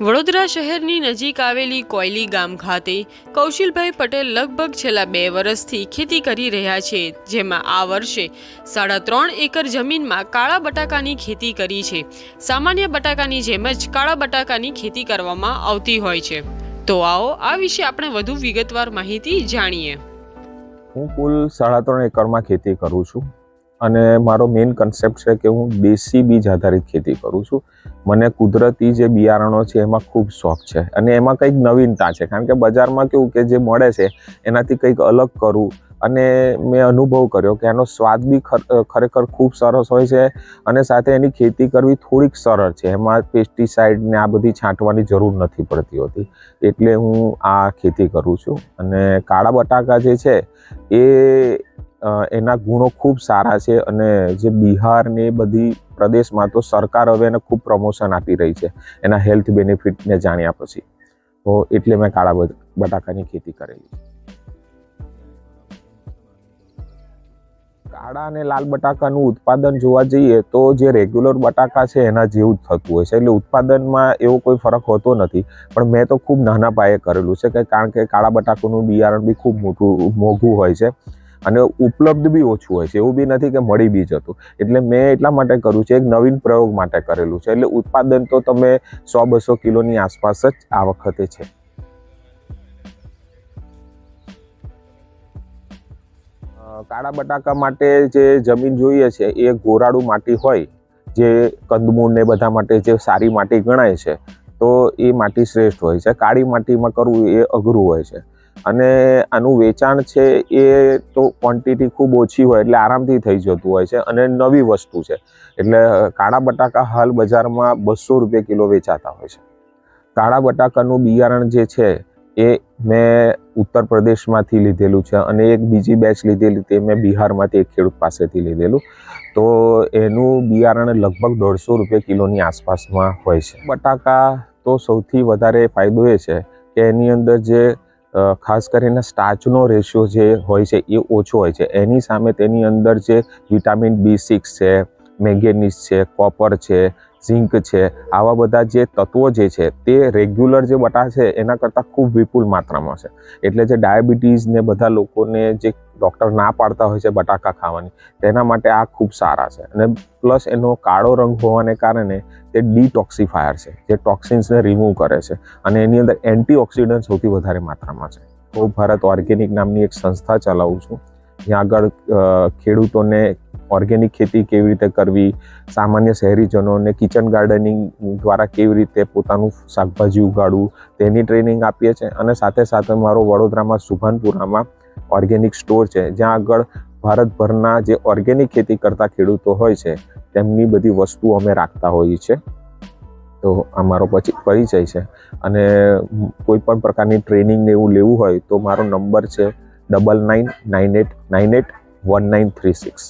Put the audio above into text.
વડોદરા શહેરની નજીક આવેલી કોયલી ગામ ખાતે કૌશિલભાઈ પટેલ લગભગ છેલ્લા 2 વર્ષથી ખેતી કરી રહ્યા છે, જેમાં આ વર્ષે 3.5 એકર જમીનમાં કાળા બટાકાની ખેતી કરી છે। સામાન્ય બટાકાની જેમ જ કાળા બટાકાની ખેતી કરવામાં આવતી હોય છે। તો આવો આ વિશે આપણે વધુ વિગતવાર માહિતી જાણીએ। હું કુલ 3.5 એકરમાં ખેતી કરું છું અને મારો મેઇન કન્સેપ્ટ છે કે હું દેશી બીજ આધારિત ખેતી કરું છું। મને કુદરતી જે બિયારણો છે એમાં ખૂબ શોખ છે અને એમાં કંઈક નવીનતા છે, કારણ કે બજારમાં કેવું કે જે મળે છે એનાથી કંઈક અલગ કરું અને મેં અનુભવ કર્યો કે એનો સ્વાદ બી ખરેખર ખૂબ સરસ હોય છે અને સાથે એની ખેતી કરવી થોડીક સરળ છે। એમાં પેસ્ટિસાઇડ ને આ બધી છાંટવાની જરૂર નથી પડતી હોતી, એટલે હું આ ખેતી કરું છું। અને કાળા બટાકા જે છે એ એના ગુણો ખૂબ સારા છે અને જે બિહાર ને એ બધી પ્રદેશમાં તો સરકાર હવે એને ખૂબ પ્રમોશન આપી રહી છે એના હેલ્થ બેનિફિટને જાણ્યા પછી, તો એટલે મેં કાળા બટાકાની ખેતી કરેલી। કાળા અને લાલ બટાકાનું ઉત્પાદન જોવા જઈએ તો જે રેગ્યુલર બટાકા છે એના જેવું જ થતું હોય છે, એટલે ઉત્પાદનમાં એવો કોઈ ફરક હોતો નથી। પણ મેં તો ખૂબ નાના પાયે કરેલું છે કે કારણ કે કાળા બટાકાનું બિયારણ બી ખૂબ મોંઘું હોય છે અને ઉપલબ્ધ બી ઓછું હોય છે, એવું બી નથી કે મળી બી જતું, એટલે મેં એટલા માટે કર્યું છે, એક નવીન પ્રયોગ માટે કરેલું છે। એટલે ઉત્પાદન તો તમે 100-200 કિલોની આસપાસ જ આ વખતે છે। કાળા બટાકા માટે જે જમીન જોઈએ છે એ ગોરાળુ માટી હોય, જે કંદમૂળ ને બધા માટે જે સારી માટી ગણાય છે, તો એ માટી શ્રેષ્ઠ હોય છે। કાળી માટીમાં કરવું એ અઘરું હોય છે અને આનું વેચાણ છે એ તો ક્વોન્ટિટી ખૂબ ઓછી હોય એટલે આરામથી થઈ જતું હોય છે અને નવી વસ્તુ છે, એટલે કાળા બટાકા હાલ બજારમાં 200 રૂપિયા કિલો વેચાતા હોય છે। કાળા બટાકાનું બિયારણ જે છે એ મેં ઉત્તર પ્રદેશમાંથી લીધેલું છે અને એક બીજી બેચ લીધેલી તે મેં બિહારમાંથી એક ખેડૂત પાસેથી લીધેલું, તો એનું બિયારણ લગભગ 150 રૂપિયા કિલોની આસપાસમાં હોય છે। બટાકા તો સૌથી વધારે ફાયદો એ છે કે એની અંદર જે ખાસ કરીને સ્ટાર્ચનો રેશિયો જે હોય છે એ ઓછો હોય છે, એની સામે તેની અંદર જે વિટામિન B6 છે, મેંગેનીઝ છે, કોપર છે, ઝિંક છે, આવા બધા જે તત્વો જે છે તે રેગ્યુલર જે બટાકા છે એના કરતાં ખૂબ વિપુલ માત્રામાં છે। એટલે જે ડાયાબિટીસ ને બધા લોકોને જે ડૉક્ટર ના પાડતા હોય છે બટાકા ખાવાની, તેના માટે આ ખૂબ સારા છે અને પ્લસ એનો કાળો રંગ હોવાને કારણે તે ડિટોક્સિફાયર છે, જે ટોક્સિન્સને રિમૂવ કરે છે અને એની અંદર એન્ટીઓક્સિડન્ટ સૌથી વધારે માત્રામાં છે। તો ભારત ઓર્ગેનિક નામની એક સંસ્થા ચલાવું છું, જ્યાં આગળ ખેડૂતોને ઓર્ગેનિક ખેતી કેવી રીતે કરવી, સામાન્ય શહેરીજનોને કિચન ગાર્ડનિંગ દ્વારા કેવી રીતે પોતાનું શાકભાજી ઉગાડવું તેની ટ્રેનિંગ આપીએ છીએ અને સાથે સાથે મારો વડોદરામાં સુભાનપુરામાં ઓર્ગેનિક સ્ટોર છે, જ્યાં આગળ ભારતભરના જે ઓર્ગેનિક ખેતી કરતા ખેડૂતો હોય છે તેમની બધી વસ્તુઓ અમે રાખતા હોઈએ છીએ। તો આ મારો પરિચય છે અને કોઈ પણ પ્રકારની ટ્રેનિંગ ને એવું લેવું હોય તો મારો નંબર છે 9998981936।